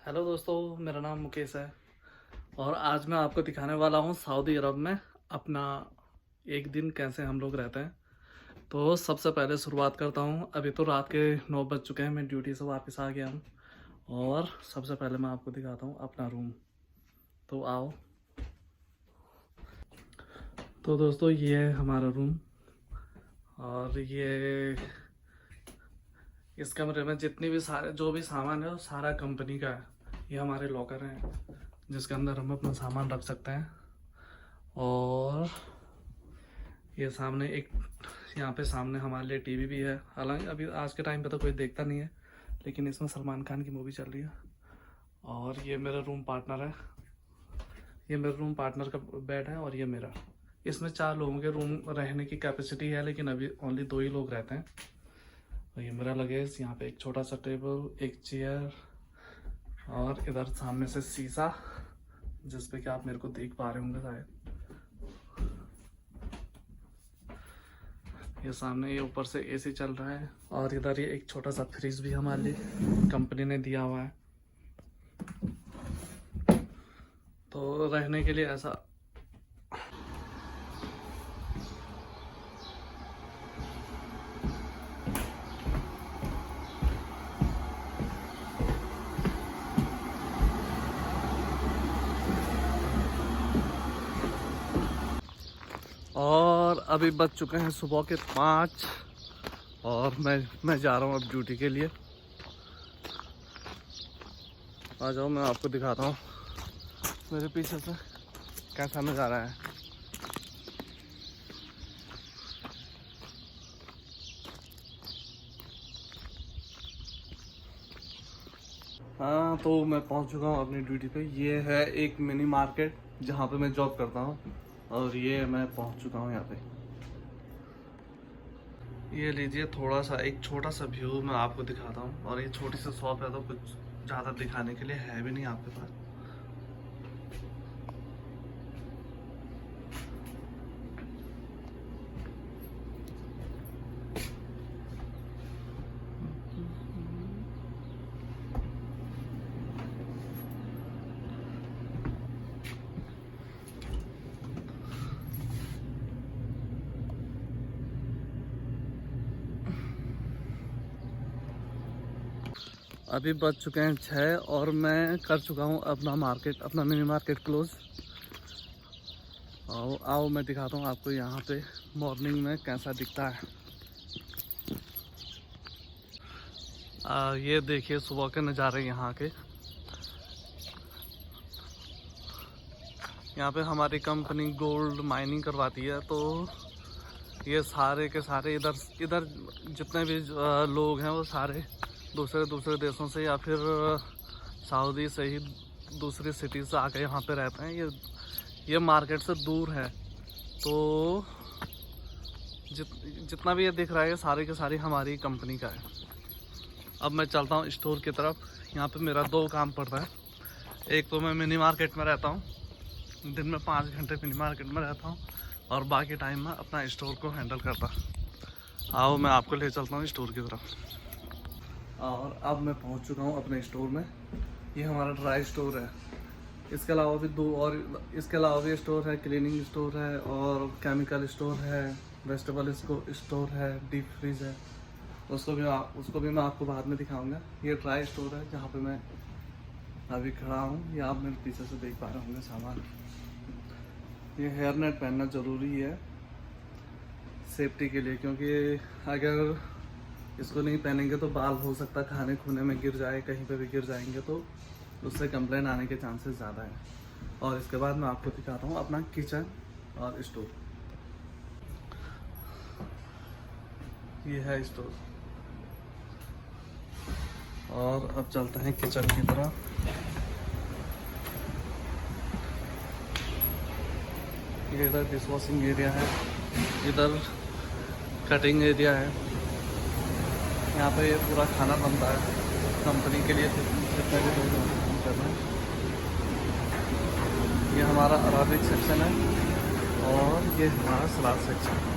Hello दोस्तों, मेरा नाम मुकेश है और आज मैं आपको दिखाने वाला हूँ सऊदी अरब में अपना एक दिन कैसे हम लोग रहते हैं। तो सबसे पहले शुरुआत करता हूँ। अभी तो रात के 9 बज चुके हैं, मैं ड्यूटी से वापस आ गया हूँ और सबसे पहले मैं आपको दिखाता हूँ अपना रूम। तो आओ। तो दोस्तों, ये है हमारा रूम और ये इस कमरे में जितनी भी सारे जो भी सामान है वो सारा कंपनी का है। ये हमारे लॉकर हैं जिसके अंदर हम अपना सामान रख सकते हैं। और ये सामने एक यहाँ पे सामने हमारे लिए टीवी भी है। हालांकि अभी आज के टाइम पे तो कोई देखता नहीं है, लेकिन इसमें सलमान खान की मूवी चल रही है। और ये मेरा रूम पार्टनर है, ये मेरे रूम पार्टनर का बेड है और ये मेरा। इसमें 4 लोगों के रूम रहने की कैपेसिटी है, लेकिन अभी ओनली 2 ही लोग रहते हैं। और ये मेरा लगेज, यहाँ पे एक छोटा सा टेबल, एक चेयर और इधर सामने से शीशा जिसपे कि आप मेरे को देख पा रहे होंगे शायद। ये सामने ये ऊपर से एसी चल रहा है और इधर ये एक छोटा सा फ्रिज भी हमारे लिए कंपनी ने दिया हुआ है। तो रहने के लिए ऐसा और अभी बज चुके हैं सुबह के 5 और मैं जा रहा हूँ अब ड्यूटी के लिए। आ जाओ, मैं आपको दिखाता हूँ मेरे पीछे से कैसा नज़ारा है। हाँ, तो मैं पहुँच चुका हूँ अपनी ड्यूटी पे। ये है एक मिनी मार्केट जहाँ पे मैं जॉब करता हूँ और ये मैं पहुँच चुका हूँ यहाँ पे। ये लीजिए, थोड़ा सा एक छोटा सा व्यू मैं आपको दिखाता हूँ। और ये छोटी सी शॉप है तो कुछ ज़्यादा दिखाने के लिए है भी नहीं आपके पास। अभी बज चुके हैं 6 और मैं कर चुका हूँ अपना मिनी मार्केट क्लोज। आओ मैं दिखाता हूँ आपको यहाँ पे मॉर्निंग में कैसा दिखता है। ये देखिए सुबह के नज़ारे यहाँ के। यहाँ पे हमारी कंपनी गोल्ड माइनिंग करवाती है, तो ये सारे के सारे इधर जितने भी लोग हैं वो सारे दूसरे देशों से या फिर सऊदी से ही दूसरी सिटी से आके यहाँ पे रहते हैं। ये मार्केट से दूर है, तो जितना भी ये दिख रहा है ये सारी के सारी हमारी कंपनी का है। अब मैं चलता हूँ स्टोर की तरफ। यहाँ पे मेरा 2 काम पड़ता है। एक तो मैं मिनी मार्केट में रहता हूँ, दिन में 5 घंटे मिनी मार्केट में रहता हूँ और बाकी टाइम में अपना स्टोर को हैंडल करता। आओ मैं आपको ले चलता हूँ स्टोर की तरफ। और अब मैं पहुँच चुका हूँ अपने स्टोर में। ये हमारा ड्राई स्टोर है। इसके अलावा भी 2 और इसके अलावा भी स्टोर है, क्लीनिंग स्टोर है और केमिकल स्टोर है, वेजिटेबल स्टोर है, डीप फ्रीज है। उसको भी मैं आपको बाद में दिखाऊंगा। ये ड्राई स्टोर है जहाँ पे मैं अभी खड़ा हूँ। ये आप मेरे पीछे से देख पा रहे होंगे सामान। ये हेयर नेट पहनना ज़रूरी है सेफ्टी के लिए, क्योंकि अगर इसको नहीं पहनेंगे तो बाल हो सकता है खाने खूने में गिर जाए, कहीं पे भी गिर जाएंगे तो उससे कंप्लेन आने के चांसेस ज़्यादा है। और इसके बाद मैं आपको दिखाता हूँ अपना किचन और स्टोर। ये है स्टोर और अब चलते हैं किचन की तरफ। ये इधर डिश वॉशिंग एरिया है, इधर कटिंग एरिया है। यहाँ पे ये पूरा खाना बनता है कंपनी के लिए जितने भी लोग काम कर रहे हैं। ये हमारा अराबिक सेक्शन है और ये हमारा सलाद सेक्शन है।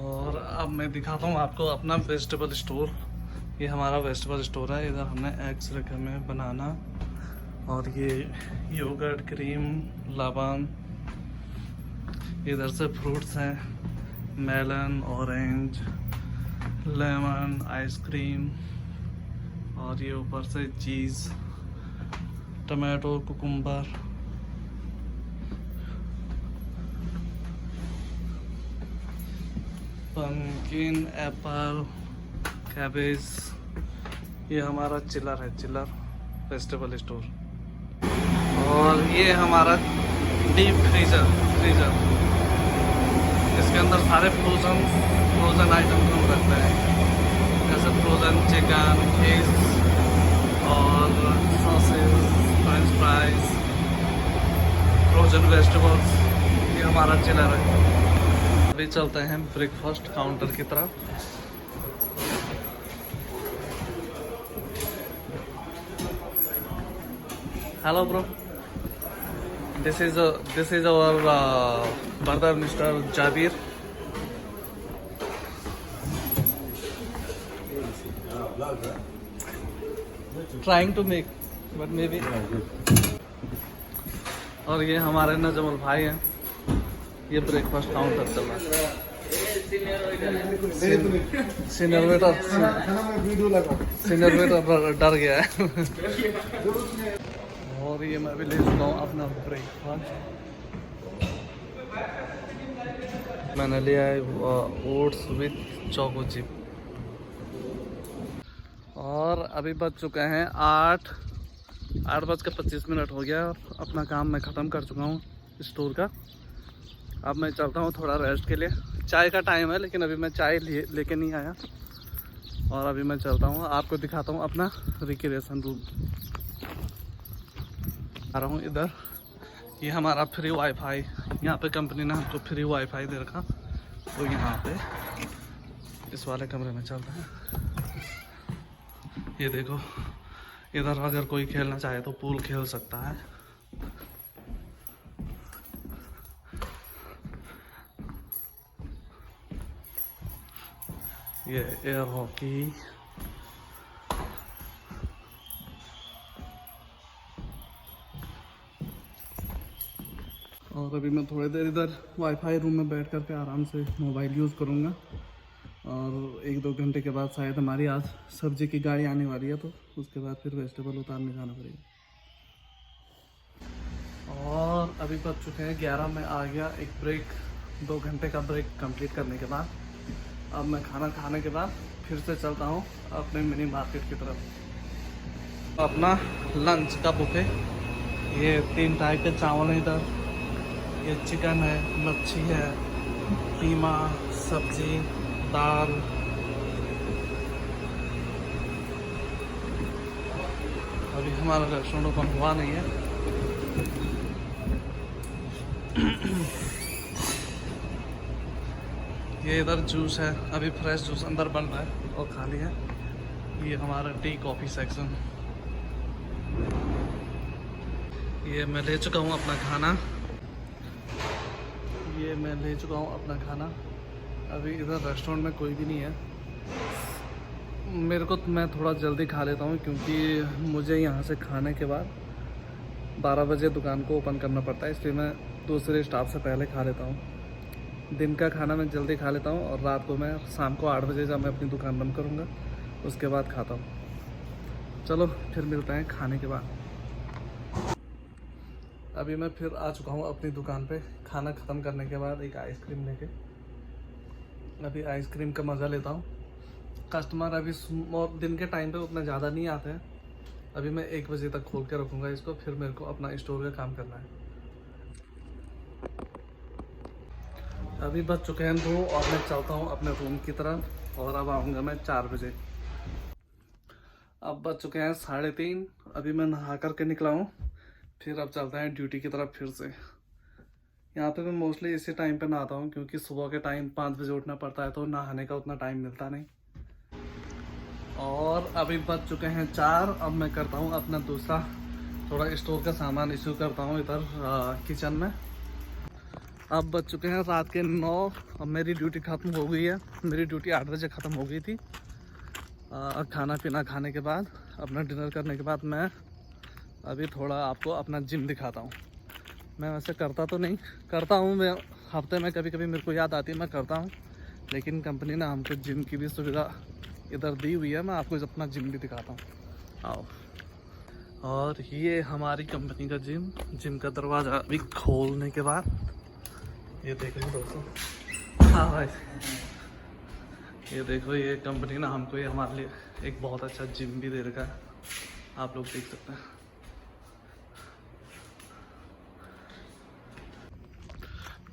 और अब मैं दिखाता हूँ आपको अपना वेजिटेबल स्टोर। ये हमारा वेजिटेबल स्टोर है। इधर हमने एग्स रखे हुए हैं, बनाना, और ये योगर्ट, क्रीम, लबान। इधर से फ्रूट्स हैं, मेलन, ऑरेंज, लेमन, आइसक्रीम, और ये ऊपर से cheese, tomato, cucumber. Pumpkin, apple, cabbage. ये हमारा चिलर है, चिलर वेजिटेबल स्टोर। और ये हमारा डीप फ्रीजर। इसके अंदर सारे फ्रोज़न आइटम हम रखते हैं, जैसे फ्रोज़न चिकन, फिश और sausage, French fries, frozen vegetables. ये हमारा चिलर है। अभी चलते हैं ब्रेकफास्ट काउंटर की तरफ। Hello, bro. This is our brother, Mr. Jabir. Trying to make, but maybe. और ये हमारे नजमुल भाई हैं। ये ब्रेकफास्ट काउंटर चल रहा है। सीनियर वेटर डर गया है। और ये मैं भी ले चुका हूँ अपना ब्रेकफास्ट। मैंने लिया है ओट्स विथ चोको चिप। और अभी बज चुके हैं 8:25 हो गया। और अपना काम मैं ख़त्म कर चुका हूँ स्टोर का। अब मैं चलता हूँ थोड़ा रेस्ट के लिए। चाय का टाइम है, लेकिन अभी मैं चाय लेके नहीं आया। और अभी मैं चलता हूँ, आपको दिखाता हूँ अपना रिक्रिएशन रूम। आ रहा हूँ इधर। ये हमारा फ्री वाईफाई, यहाँ पे कंपनी ने हमको फ्री वाईफाई दे रखा। तो यहाँ पे इस वाले कमरे में चलते हैं। ये देखो, इधर अगर कोई खेलना चाहे तो पूल खेल सकता है। ये एयर हॉकी। और अभी मैं थोड़ी देर इधर वाईफाई रूम में बैठ करके आराम से मोबाइल यूज़ करूँगा। और 1-2 घंटे के बाद शायद हमारी आज सब्जी की गाड़ी आने वाली है, तो उसके बाद फिर वेजिटेबल उतारने जाना पड़ेगा। और अभी बज चुके हैं 11। में आ गया एक ब्रेक, 2 घंटे का ब्रेक कंप्लीट करने के बाद। अब मैं खाना खाने के बाद फिर से चलता हूँ अपने मिनी मार्केट की तरफ। अपना लंच का बुफे। ये 3 टाइप के चावल हैं इधर। ये चिकन है, मच्छी है, कीमा, सब्जी, दाल। अभी हमारा रेस्टोरेंट ओपन हुआ नहीं है। ये इधर जूस है, अभी फ्रेश जूस अंदर बन रहा है और खाली है। ये हमारा टी कॉफ़ी सेक्शन। ये मैं ले चुका हूँ अपना खाना। अभी इधर रेस्टोरेंट में कोई भी नहीं है। मैं थोड़ा जल्दी खा लेता हूँ, क्योंकि मुझे यहाँ से खाने के बाद 12 बजे दुकान को ओपन करना पड़ता है, इसलिए मैं दूसरे स्टाफ से पहले खा लेता हूँ। दिन का खाना मैं जल्दी खा लेता हूँ, और रात को मैं शाम को 8 बजे जब मैं अपनी दुकान बंद करूँगा उसके बाद खाता हूँ। चलो फिर मिलते हैं खाने के बाद। अभी मैं फिर आ चुका हूँ अपनी दुकान पे खाना ख़त्म करने के बाद एक आइसक्रीम लेके। अभी आइसक्रीम का मज़ा लेता हूँ। कस्टमर अभी दिन के टाइम पे उतना ज़्यादा नहीं आते हैं। अभी मैं 1 बजे तक खोल के रखूँगा इसको, फिर मेरे को अपना स्टोर का काम करना है। अभी बज चुके हैं 2 और मैं चलता हूँ अपने रूम की तरफ। और अब आऊँगा मैं 4 बजे। अब बज चुके हैं 3:30। अभी मैं नहा करके निकला हूँ। फिर अब चलते हैं ड्यूटी की तरफ फिर से। यहाँ पे मैं मोस्टली इसी टाइम पे नहाता हूँ, क्योंकि सुबह के टाइम 5 बजे उठना पड़ता है, तो नहाने का उतना टाइम मिलता नहीं। और अभी बज चुके हैं 4। अब मैं करता हूँ अपना दूसरा थोड़ा स्टोर का सामान इशू करता हूँ इधर किचन में। अब बज चुके हैं रात के 9। अब मेरी ड्यूटी ख़त्म हो गई है। मेरी ड्यूटी 8 बजे ख़त्म हो गई थी। खाना पीना खाने के बाद, अपना डिनर करने के बाद मैं अभी थोड़ा आपको अपना जिम दिखाता हूँ। मैं वैसे करता तो नहीं, करता हूँ मैं हफ्ते में कभी कभी, मेरे को याद आती है मैं करता हूँ, लेकिन कंपनी ने हमको जिम की भी सुविधा इधर दी हुई है। मैं आपको अपना जिम भी दिखाता हूँ, आओ। और ये हमारी कंपनी का जिम का दरवाज़ा अभी खोलने के बाद ये देख लो दोस्तों। हाँ भाई, ये देखो, ये कंपनी ना हमको ये हमारे लिए एक बहुत अच्छा जिम भी दे रखा है, आप लोग देख सकते हैं।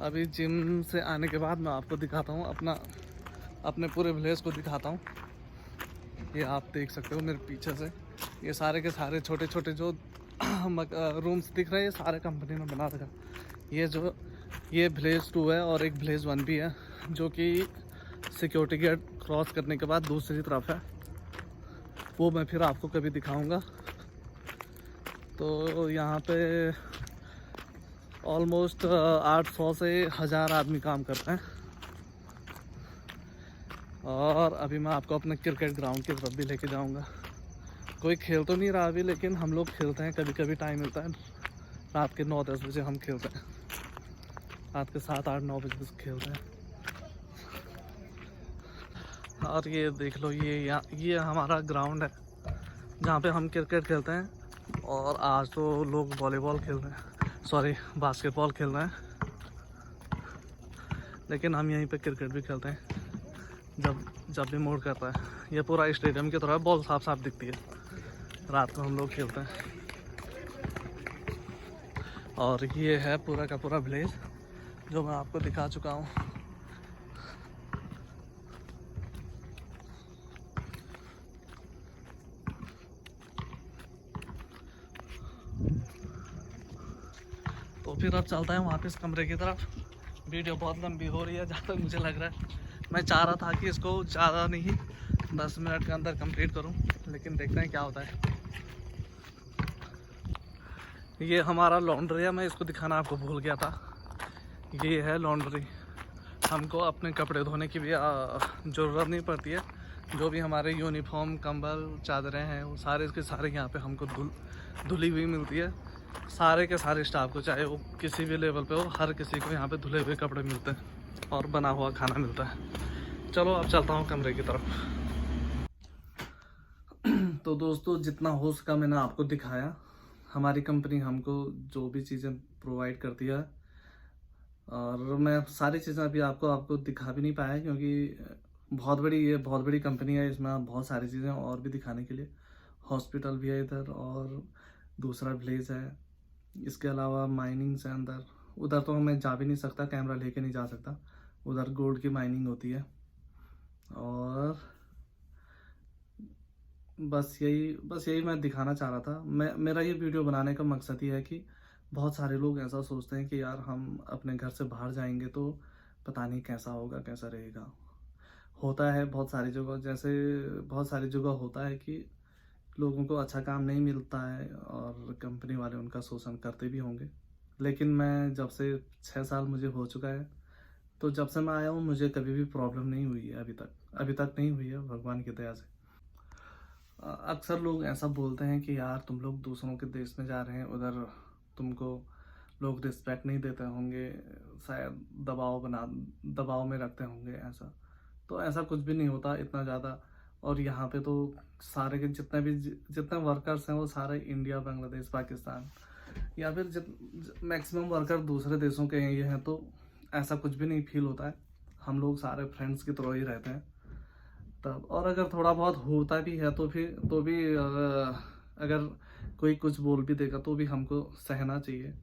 अभी जिम से आने के बाद मैं आपको दिखाता हूँ अपने पूरे विलेज को दिखाता हूँ। ये आप देख सकते हो मेरे पीछे से, ये सारे के सारे छोटे छोटे जो रूम्स दिख रहे हैं, ये सारे कंपनी ने बना रखा। ये विलेज 2 है और एक विलेज 1 भी है, जो कि सिक्योरिटी गेट क्रॉस करने के बाद दूसरी तरफ है। वो मैं फिर आपको कभी दिखाऊंगा। तो यहाँ पे ऑलमोस्ट 800 से 1000 आदमी काम करते हैं। और अभी मैं आपको अपने क्रिकेट ग्राउंड की तरफ भी लेके जाऊंगा। कोई खेल तो नहीं रहा अभी, लेकिन हम लोग खेलते हैं, कभी कभी टाइम मिलता है। रात के 9-10 बजे हम खेलते हैं, रात के 7-8-9 बजे खेलते हैं। और ये देख लो, ये हमारा ग्राउंड है जहाँ पे हम क्रिकेट खेलते हैं। और आज तो लोग वॉलीबॉल खेल रहे हैं, सॉरी बास्केटबॉल खेल रहे हैं, लेकिन हम यहीं पे क्रिकेट भी खेलते हैं जब भी मूड करता है। ये पूरा स्टेडियम की तरह बॉल साफ साफ दिखती है, रात को हम लोग खेलते हैं। और ये है पूरा का पूरा विलेज जो मैं आपको दिखा चुका हूँ। तो फिर अब चलता है वापस कमरे की तरफ। वीडियो बहुत लंबी हो रही है जहाँ तक मुझे लग रहा है। मैं चाह रहा था कि इसको ज़्यादा नहीं 10 मिनट के अंदर कंप्लीट करूं, लेकिन देखते हैं क्या होता है। ये हमारा लॉन्ड्री है, मैं इसको दिखाना आपको भूल गया था। ये है लॉन्ड्री, हमको अपने कपड़े धोने की भी ज़रूरत नहीं पड़ती है। जो भी हमारे यूनिफॉर्म, कंबल, चादरें हैं, वो सारे के सारे यहाँ पे हमको धुली हुई मिलती है। सारे के सारे स्टाफ को, चाहे वो किसी भी लेवल पे हो, हर किसी को यहाँ पे धुले हुए कपड़े मिलते हैं और बना हुआ खाना मिलता है। चलो अब चलता हूँ कमरे की तरफ। तो दोस्तों, जितना हो सका मैंने आपको दिखाया। हमारी कंपनी हमको जो भी चीज़ें प्रोवाइड करती है, और मैं सारी चीज़ें अभी आपको दिखा भी नहीं पाया, क्योंकि बहुत बड़ी कंपनी है। इसमें बहुत सारी चीज़ें और भी दिखाने के लिए, हॉस्पिटल भी है इधर, और दूसरा विलेज है। इसके अलावा माइनिंग्स है अंदर, उधर तो मैं जा भी नहीं सकता, कैमरा लेके नहीं जा सकता, उधर गोल्ड की माइनिंग होती है। और बस यही मैं दिखाना चाह रहा था। मेरा ये वीडियो बनाने का मकसद ही है कि बहुत सारे लोग ऐसा सोचते हैं कि यार हम अपने घर से बाहर जाएंगे तो पता नहीं कैसा होगा, कैसा रहेगा। होता है बहुत सारी जगह, जैसे बहुत सारी जगह होता है कि लोगों को अच्छा काम नहीं मिलता है और कंपनी वाले उनका शोषण करते भी होंगे। लेकिन मैं जब से 6 साल मुझे हो चुका है, तो जब से मैं आया हूँ मुझे कभी भी प्रॉब्लम नहीं हुई है, अभी तक नहीं हुई है, भगवान की दया से। अक्सर लोग ऐसा बोलते हैं कि यार तुम लोग दूसरों के देश में जा रहे हैं, उधर तुमको लोग रिस्पेक्ट नहीं देते होंगे, शायद दबाव में रखते होंगे ऐसा। तो ऐसा कुछ भी नहीं होता इतना ज़्यादा। और यहाँ पे तो सारे के जितने वर्कर्स हैं वो सारे इंडिया, बांग्लादेश, पाकिस्तान, या फिर मैक्सिमम वर्कर दूसरे देशों के हैं ये हैं, तो ऐसा कुछ भी नहीं फील होता है। हम लोग सारे फ्रेंड्स की तरह ही रहते हैं तब। और अगर थोड़ा बहुत होता भी है तो भी अगर कोई कुछ बोल भी देगा तो भी हमको सहना चाहिए।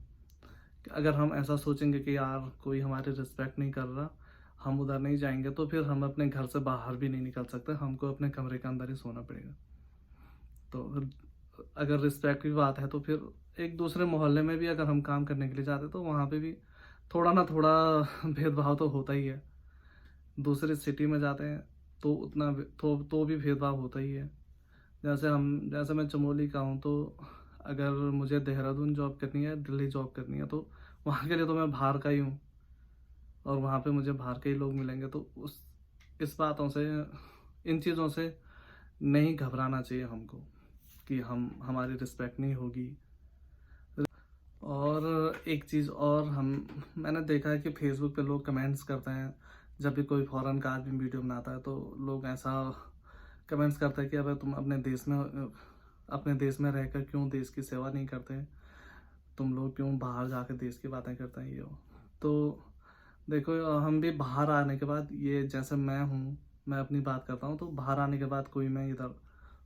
अगर हम ऐसा सोचेंगे कि यार कोई हमारी रिस्पेक्ट नहीं कर रहा, हम उधर नहीं जाएंगे, तो फिर हम अपने घर से बाहर भी नहीं निकल सकते, हमको अपने कमरे के अंदर ही सोना पड़ेगा। तो अगर रिस्पेक्ट की बात है तो फिर एक दूसरे मोहल्ले में भी अगर हम काम करने के लिए जाते तो वहाँ पे भी थोड़ा ना थोड़ा भेदभाव तो होता ही है। दूसरे सिटी में जाते हैं तो उतना तो भी भेदभाव होता ही है। जैसे मैं चमोली का हूँ, तो अगर मुझे देहरादून जॉब करनी है, दिल्ली जॉब करनी है, तो वहाँ के लिए तो मैं बाहर का ही हूँ और वहाँ पे मुझे बाहर के ही लोग मिलेंगे। तो इस बातों से, इन चीज़ों से नहीं घबराना चाहिए हमको कि हमारी रिस्पेक्ट नहीं होगी। और एक चीज़ और मैंने देखा है कि फेसबुक पे लोग कमेंट्स करते हैं जब भी कोई फॉरेन का आदमी वीडियो बनाता है, तो लोग ऐसा कमेंट्स करते हैं कि अबे तुम अपने देश में रहकर क्यों देश की सेवा नहीं करते, तुम लोग क्यों बाहर जाकर देश की बातें करते हैं ये वो। तो देखो, हम भी बाहर आने के बाद, ये जैसे मैं अपनी बात करता हूँ, तो बाहर आने के बाद कोई मैं इधर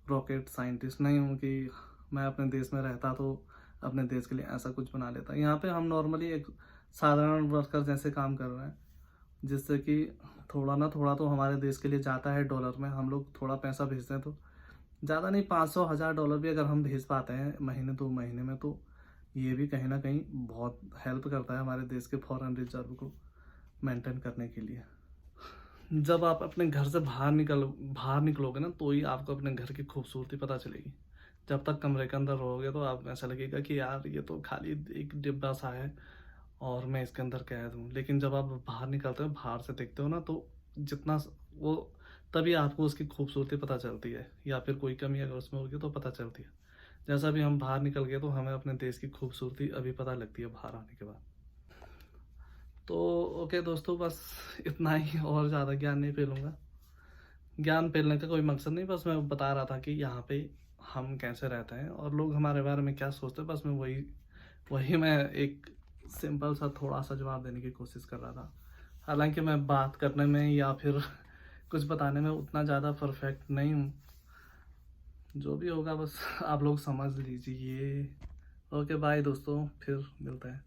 रॉकेट साइंटिस्ट नहीं हूँ कि मैं अपने देश में रहता तो अपने देश के लिए ऐसा कुछ बना लेता। यहाँ पे हम नॉर्मली एक साधारण वर्कर जैसे काम कर रहे हैं, जिससे कि थोड़ा ना थोड़ा तो हमारे देश के लिए जाता है डॉलर में। हम लोग थोड़ा पैसा भेजते हैं, तो ज़्यादा नहीं, 500-1000 डॉलर भी अगर हम भेज पाते हैं महीने 2 महीने में, तो ये भी कहीं ना कहीं बहुत हेल्प करता है हमारे देश के फॉरेन रिजर्व को मेंटेन करने के लिए। जब आप अपने घर से बाहर निकलोगे ना, तो ही आपको अपने घर की खूबसूरती पता चलेगी। जब तक कमरे के अंदर रहोगे तो आप ऐसा लगेगा कि यार ये तो खाली एक डिब्बा सा है और मैं इसके अंदर कैद हूँ। लेकिन जब आप बाहर निकलते हो, बाहर से देखते हो ना, तो जितना वो, तभी आपको उसकी खूबसूरती पता चलती है, या फिर कोई कमी अगर उसमें होगी तो पता चलती है। जैसा भी हम बाहर निकल गए तो हमें अपने देश की खूबसूरती अभी पता लगती है बाहर आने के बाद। तो ओके दोस्तों, बस इतना ही, और ज़्यादा ज्ञान नहीं फैलूँगा। ज्ञान फैलने का कोई मकसद नहीं, बस मैं बता रहा था कि यहाँ पे हम कैसे रहते हैं और लोग हमारे बारे में क्या सोचते हैं। बस मैं वही मैं एक सिंपल सा थोड़ा सा जवाब देने की कोशिश कर रहा था। हालांकि मैं बात करने में या फिर कुछ बताने में उतना ज़्यादा परफेक्ट नहीं हूँ। जो भी होगा बस आप लोग समझ लीजिए। ओके बाय दोस्तों, फिर मिलते हैं।